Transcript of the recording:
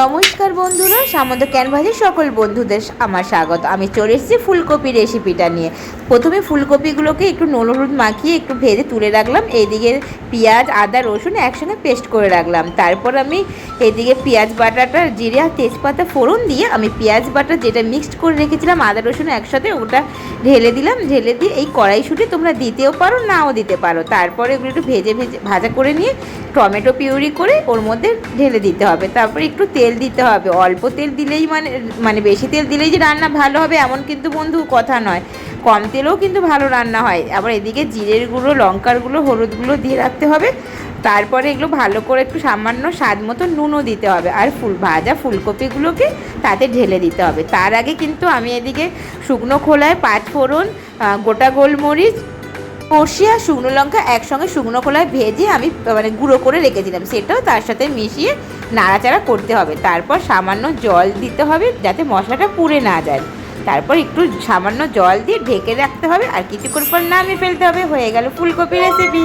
নমস্কার বন্ধুরা, সামন্ত ক্যানভাসের সকল বন্ধুদের আমার স্বাগত। আমি চলে এসেছি ফুলকপি রেসিপিটা নিয়ে। প্রথমে ফুলকপিগুলোকে একটু নুন হলুদ মাখিয়ে একটু ভেজে তুলে রাখলাম। এইদিকে পেঁয়াজ আদা রসুন একসঙ্গে পেস্ট করে রাখলাম। তারপর আমি এইদিকে পেঁয়াজ বাটাটা জিরে আর তেজপাতা ফোড়ন দিয়ে আমি পেঁয়াজ বাটা যেটা মিক্সড করে রেখেছিলাম আদা রসুন একসাথে ওটা ঢেলে দিলাম। ঢেলে দিয়ে এই কড়াইশুঁটি তোমরা দিতেও পারো নাও দিতে পারো। তারপরে ওগুলো একটু ভাজা করে নিয়ে টমেটো পিউরি করে ওর মধ্যে ঢেলে দিতে হবে। তারপরে একটু তেল দিতে হবে। অল্প তেল দিলেই মানে বেশি তেল দিলেই যে রান্না ভালো হবে এমন কিন্তু বন্ধু কথা নয়, কম তেলেও কিন্তু ভালো রান্না হয়। আবার এদিকে জিরের গুঁড়ো লঙ্কার গুঁড়ো হলুদ গুঁড়ো দিয়ে রাখতে হবে। তারপরে এগুলো ভালো করে একটু সামান্য স্বাদ মতো নুনও দিতে হবে। আর ভাজা ফুলকপিগুলোকে তাতে ঢেলে দিতে হবে। তার আগে কিন্তু আমি এদিকে শুকনো খোলায় 5 ফোড়ন, গোটা গোলমরিচ, সর্ষে আর শুকনো লঙ্কা একসঙ্গে শুকনো খোলায় ভেজে আমি গুঁড়ো করে রেখেছিলাম, সেটাও তার সাথে মিশিয়ে নাড়াচাড়া করতে হবে। তারপর সামান্য জল দিতে হবে যাতে মশলাটা পুড়ে না যায়। তারপর একটু সামান্য জল দিয়ে ঢেকে রাখতে হবে আর কিছুক্ষণ পর নামিয়ে ফেলতে হবে। হয়ে গেল ফুলকপি রেসিপি।